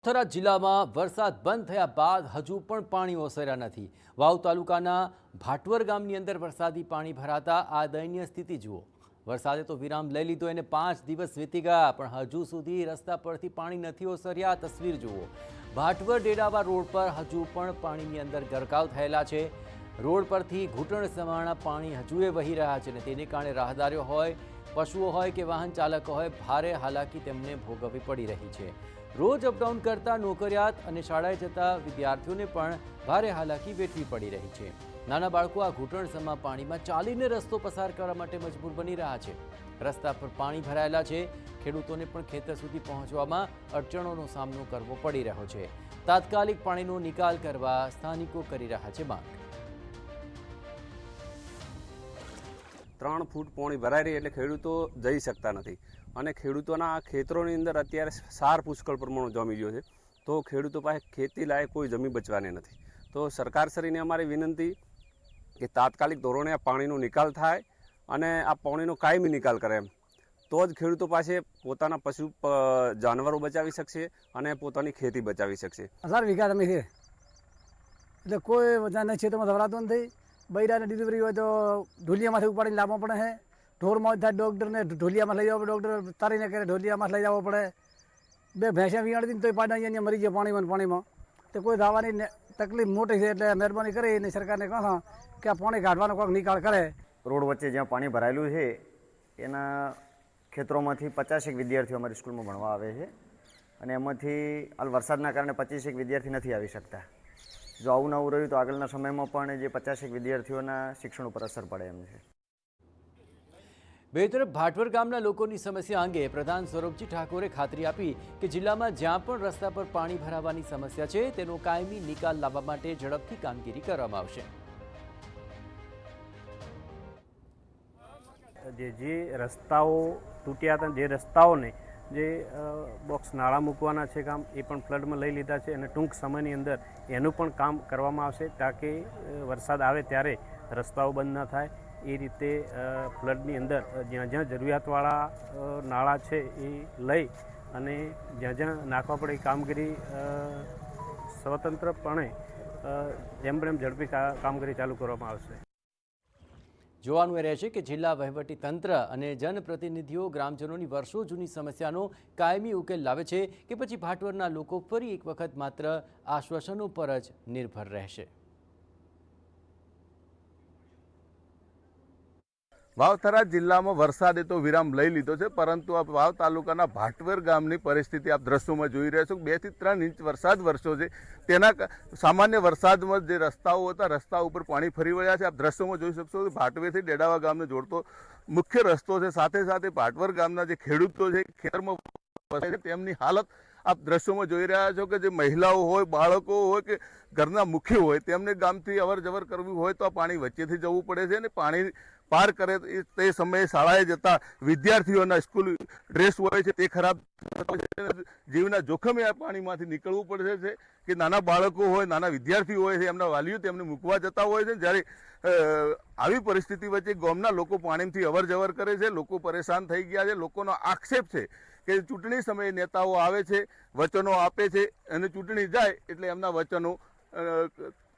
થરા જિલ્લામાં વરસાદ બંધ થયા બાદ હજુ પણ પાણી ઓસર્યા નથી। વાવ તાલુકાના ભાટવર ગામની અંદર વરસાદી પાણી ભરાતા આ દયનીય સ્થિતિ જુઓ। વરસાદે તો વિરામ લઈ લીધો અને 5 દિવસ વીતી ગયા પણ હજુ સુધી રસ્તા પરથી પાણી નથી ઓસર્યા। તસવીર જુઓ, ભાટવર ડેડાવા રોડ પર હજુ પણ પાણીની અંદર ગરકાવ થયેલા છે। રોડ પરથી ઘૂંટણ સમાણા પાણી હજુએ વહી રહ્યા છે અને તેને કારણે રાહદારીઓ હોય, પશુઓ હોય કે વાહન ચાલકો હોય, ભારે હાલાકી તેમને ભોગવવી પડી રહી છે। રોજ અપડાઉન કરતા નોકરિયાત અને શાળાએ જતા વિદ્યાર્થીઓને પણ ભારે હાલાકી વેઠવી પડી રહી છે। નાના બાળકો આ ઘૂંટણસમા પાણીમાં ચાલીને રસ્તો પસાર કરવા માટે મજબૂર બની રહ્યા છે। રસ્તા પર પાણી ભરાયેલા છે। ખેડૂતોને પણ ખેતર સુધી પહોંચવામાં અડચણોનો સામનો કરવો પડી રહ્યો છે। તાત્કાલિક પાણીનો નિકાલ કરવા સ્થાનિકો કરી રહ્યા છે માંગ। 3 ફૂટ પાણી ભરાઈ રહી એટલે ખેડૂતો જઈ શકતા નથી અને ખેડૂતોના ખેતરોની અંદર અત્યારે સાર પુષ્કળ પ્રમાણમાં જમી ગયો છે, તો ખેડૂતો પાસે ખેતી લાયક કોઈ જમીન બચવાની નથી। તો સરકારશ્રીને અમારી વિનંતી કે તાત્કાલિક ધોરણે આ પાણીનો નિકાલ થાય અને આ પાણીનો કાયમી નિકાલ કરે, તો જ ખેડૂતો પાસે પોતાના પશુ જાનવરો બચાવી શકશે અને પોતાની ખેતી બચાવી શકશે। 1000 વીઘા જમીન છે એટલે કોઈ વધારે ખેતરમાં ધવરાતો નથી। બૈરાને ડિલિવરી હોય તો ઢોલિયામાંથી ઉપાડીને લાવવો પડે છે। ઢોરમાં થાય ડૉક્ટરને ઢોલિયામાં લઈ જવો પડે, ડૉક્ટર તારીને કરે ઢોલિયામાં લઈ જવો પડે। 2 ભેંસે વીણાડી તો પાડા અહીંયા મરી ગયા પાણીમાં। તો કોઈ દાવાની તકલીફ મોટી છે એટલે મહેરબાની કરી અને સરકારને કહો કે આ પાણી કાઢવાનો કોઈક નિકાલ કરે। રોડ વચ્ચે જ્યાં પાણી ભરાયેલું છે એના ખેતરોમાંથી 50 વિદ્યાર્થીઓ અમારી સ્કૂલમાં ભણવા આવે છે અને એમાંથી હાલ વરસાદના કારણે 25 વિદ્યાર્થી નથી આવી શકતા। જો આવું નવું રહ્યું તો આગળના સમયમાં પણ જે 50 વિદ્યાર્થીઓના શિક્ષણ ઉપર અસર પડે એમ છે। બે તરફ ભાટવર ગામના લોકોની સમસ્યા અંગે પ્રધાન સ્વરૂપજી ઠાકોરે ખાતરી આપી કે જિલ્લામાં જ્યાં પણ રસ્તા પર પાણી ભરાવાની સમસ્યા છે તેનો કાયમી નિકાલ લાવવા માટે ઝડપથી કામગીરી કરવામાં આવશે। જે રસ્તાઓ તૂટ્યા હતા, જે રસ્તાઓને જે બોક્સ નાળા મૂકવાના છે કામ એ પણ ફ્લડમાં લઈ લીધા છે અને ટૂંક સમયની અંદર એનું પણ કામ કરવામાં આવશે તાકે વરસાદ આવે ત્યારે રસ્તાઓ બંધ ન થાય। એ રીતે ફ્લડની અંદર જ્યાં જ્યાં જરૂરિયાતવાળા નાળા છે એ લઈ અને જ્યાં જ્યાં નાખવા પડે એ કામગીરી સ્વતંત્રપણે જેમ બને ઝડપી કામગીરી ચાલુ કરવામાં આવશે। જોવાનું એ રહેશે કે જિલ્લા વહીવટી તંત્ર અને જનપ્રતિનિધિઓ ગ્રામજનોની વર્ષો જૂની સમસ્યાનો કાયમી ઉકેલ લાવે છે કે પછી ભાટવરના લોકો ફરી એક વખત માત્ર આશ્વાસનો પર જ નિર્ભર રહેશે। વાવથરા જિલ્લામાં વરસાદે તો વિરામ લઈ લીધો છે, પરંતુ આ વાવ તાલુકાના ભાટવર ગામની પરિસ્થિતિ આપ દ્રશ્યોમાં જોઈ રહ્યા છો। 2 થી 3 ઇંચ વરસાદ વરસ્યો છે, તેના સામાન્ય વરસાદમાં જે રસ્તાઓ હતા રસ્તા ઉપર પાણી ફરી વળ્યા છે। આપ દ્રશ્યોમાં જોઈ શકશો કે ભાટવેથી ડેડાવા ગામને જોડતો મુખ્ય રસ્તો છે, સાથે સાથે ભાટવર ગામના જે ખેડૂતો છે ખેતરમાં વસે છે તેમની હાલત આપ દ્રશ્યોમાં જોઈ રહ્યા છો કે જે મહિલાઓ હોય, બાળકો હોય કે ઘરના મુખ્ય હોય તેમને ગામથી અવર જવર કરવી હોય તો આ પાણી વચ્ચેથી જવું પડે છે અને પાણી પાર કરે તે સમયે શાળાએ જતા વિદ્યાર્થીઓના સ્કૂલ ડ્રેસ હોય છે તે ખરાબ, જીવના જોખમે આ પાણીમાંથી નીકળવું પડે છે કે નાના બાળકો હોય, નાના વિદ્યાર્થીઓ હોય છે, એમના વાલીઓ તેમને મૂકવા જતા હોય છે। જ્યારે આવી પરિસ્થિતિ વચ્ચે ગામના લોકો પાણીથી અવર જવર કરે છે, લોકો પરેશાન થઈ ગયા છે। લોકોનો આક્ષેપ છે કે ચૂંટણી સમયે નેતાઓ આવે છે, વચનો આપે છે અને ચૂંટણી જાય એટલે એમના વચનો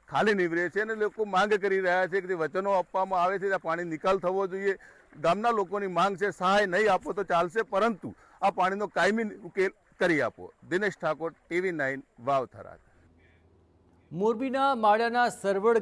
ખાલી નીવડે છે અને લોકો માંગ કરી રહ્યા છે કે જે વચનો આપવામાં આવે છે ત્યાં પાણી નિકાલ થવો જોઈએ। ગામના લોકોની માંગ છે સહાય નહીં આપો તો ચાલશે, પરંતુ આ પાણીનો કાયમી ઉકેલ કરી આપો। દિનેશ ઠાકોર, TV9 વાવથરા। મોરબીના માળિયાના સરવડ